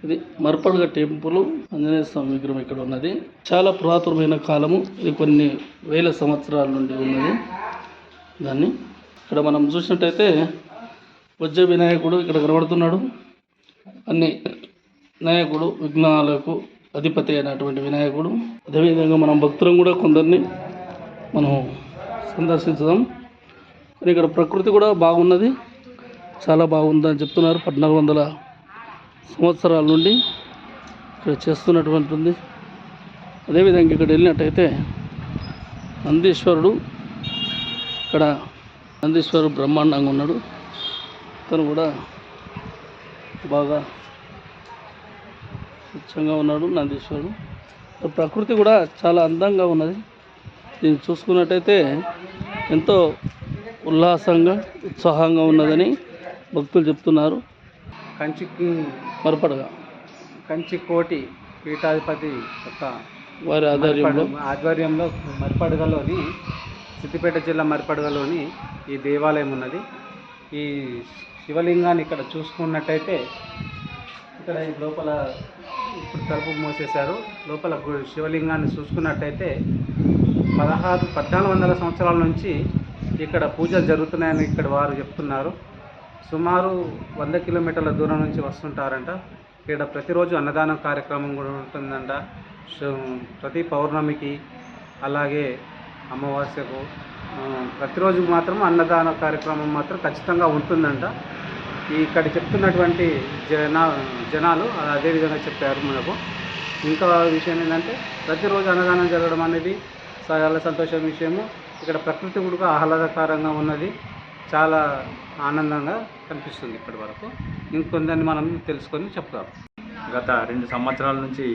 ఇది మర్పడుగ టెంపుల్, ఆంజనేయ స్వామి విగ్రహం ఇక్కడ ఉన్నది. చాలా పురాతనమైన కాలము, ఇది కొన్ని వేల సంవత్సరాల నుండి ఉన్నది. దాన్ని ఇక్కడ మనం చూసినట్టయితే వజ్ర వినాయకుడు ఇక్కడ కనబడుతున్నాడు. అన్ని వినాయకుడు విఘ్నాలకు అధిపతి అయినటువంటి వినాయకుడు. అదేవిధంగా మనం భక్తులను కూడా కొందరిని మనం సందర్శించుదాం. ఇక్కడ ప్రకృతి కూడా బాగున్నది, చాలా బాగుందని చెప్తున్నారు. 1400 సంవత్సరాల నుండి ఇక్కడ చేస్తున్నటువంటిది. అదేవిధంగా ఇక్కడ వెళ్ళినట్టయితే నందీశ్వరుడు, ఇక్కడ నందీశ్వరుడు బ్రహ్మాండంగా ఉన్నాడు. తను కూడా బాగా స్వచ్ఛంగా ఉన్నాడు నందీశ్వరుడు. ప్రకృతి కూడా చాలా అందంగా ఉన్నది. దీన్ని చూసుకున్నట్టయితే ఎంతో ఉల్లాసంగా ఉత్సాహంగా ఉన్నదని భక్తులు చెప్తున్నారు. కంచికి మరపడగా కంచి కోటి పీఠాధిపతి యొక్క వారి ఆధ్వర్యంలో మరిపడగలోని సిద్దిపేట జిల్లా మరిపడగలోని ఈ దేవాలయం ఉన్నది. ఈ శివలింగాన్ని ఇక్కడ చూసుకున్నట్టయితే ఇక్కడ లోపల ఇప్పుడు తలుపు మూసేశారు. లోపల శివలింగాన్ని చూసుకున్నట్టయితే 1400 సంవత్సరాల నుంచి ఇక్కడ పూజలు జరుగుతున్నాయని ఇక్కడ వారు చెప్తున్నారు. సుమారు 100 కిలోమీటర్ల దూరం నుంచి వస్తుంటారంట. ఇక్కడ ప్రతిరోజు అన్నదానం కార్యక్రమం కూడా ఉంటుందంట. ప్రతి పౌర్ణమికి అలాగే అమావాస్యకు ప్రతిరోజు మాత్రం అన్నదాన కార్యక్రమం మాత్రం ఖచ్చితంగా ఉంటుందంట. ఇక్కడ చెప్తున్నటువంటి జనాలు అదేవిధంగా చెప్పారు మనకు. ఇంకా విషయం ఏంటంటే ప్రతిరోజు అన్నదానం జరగడం అనేది చాలా సంతోషం విషయము. ఇక్కడ ప్రకృతి కూడా ఆహ్లాదకరంగా ఉన్నది, చాలా ఆనందంగా కనిపిస్తుంది ఇప్పటి వరకు. ఇంకొందని మనం తెలుసుకొని చెప్తాం. గత 2 సంవత్సరాల నుంచి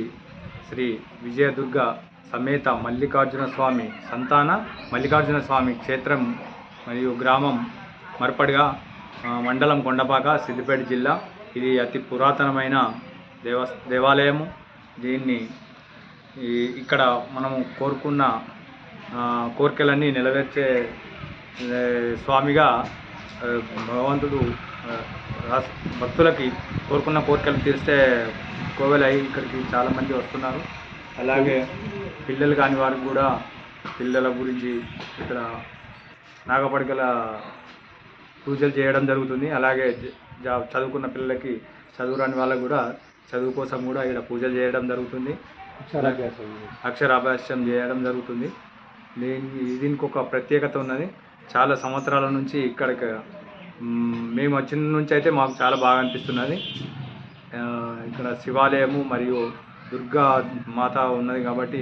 శ్రీ విజయదుర్గ సమేత మల్లికార్జున స్వామి సంతాన మల్లికార్జున స్వామి క్షేత్రం మరియు గ్రామం మర్పడిగా, మండలం కొండపాక, సిద్దిపేట జిల్లా. ఇది అతి పురాతనమైన దేవాలయము. దీన్ని ఇక్కడ మనము కోరుకున్న కోరికలన్నీ నెరవేర్చే స్వామిగా భగవంతుడు భక్తులకి కోరుకున్న కోరికలు తీర్చే కోవెలై ఇక్కడికి చాలామంది వస్తున్నారు. అలాగే పిల్లలు కాని వారికి కూడా పిల్లల గురించి ఇక్కడ నాగపడికల పూజలు చేయడం జరుగుతుంది. అలాగే చదువుకున్న పిల్లలకి, చదువురాని వాళ్ళకు కూడా చదువు కోసం కూడా ఇక్కడ పూజలు చేయడం జరుగుతుంది. అక్షరాభ్యాసం చేయడం జరుగుతుంది. దీనికి ఒక ప్రత్యేకత ఉన్నది. చాలా సంవత్సరాల నుంచి ఇక్కడికి మేము వచ్చిన నుంచి అయితే మాకు చాలా బాగా అనిపిస్తున్నది. ఇక్కడ శివాలయము మరియు దుర్గా మాత ఉన్నది కాబట్టి,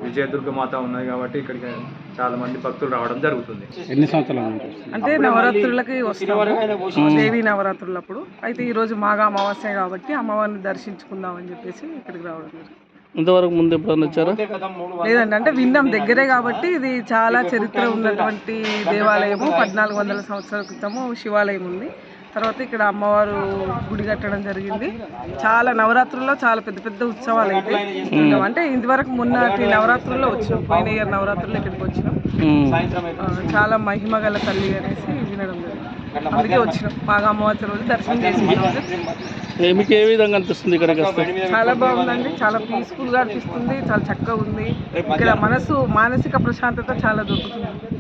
విజయదుర్గ మాత ఉన్నది కాబట్టి ఇక్కడికి చాలా మంది భక్తులు రావడం జరుగుతుంది. ఎన్ని సంవత్సరాలు అంటే నవరాత్రులకి వస్తాము, దేవీ నవరాత్రులప్పుడు. అయితే ఈరోజు మాఘ అమావాస్య కాబట్టి అమ్మవారిని దర్శించుకుందామని చెప్పేసి ఇక్కడికి రావడం జరిగింది. ఇంతవరకు ముందు ఎప్పుడన్నా వచ్చారా? లేదండి, అంటే విన్నాం దగ్గరే కాబట్టి. ఇది చాలా చరిత్ర ఉన్నటువంటి దేవాలయము. 1400 సంవత్సరాల క్రితము శివాలయం ఉంది. తర్వాత ఇక్కడ అమ్మవారు గుడి కట్టడం జరిగింది. చాలా నవరాత్రుల్లో చాలా పెద్ద పెద్ద ఉత్సవాలు అయితే అంటే ఇంతవరకు మొన్నటి నవరాత్రుల్లో వచ్చినాం. పోయిన ఇయర్ నవరాత్రుల్లో ఇక్కడికి వచ్చినాం. చాలా మహిమ గల తల్లి అనేసి వినడం జరిగింది. అందుకే వచ్చినాం. బాగా అమ్మవారి రోజు దర్శనం చేసి మీకు ఏ విధంగా అనిపిస్తుంది ఇక్కడికి వస్తే? చాలా బాగుందండి, చాలా పీస్ఫుల్గా అనిపిస్తుంది, చాలా చక్కగా ఉంది. ఇక్కడ మానసిక ప్రశాంతత చాలా దొరుకుతుంది.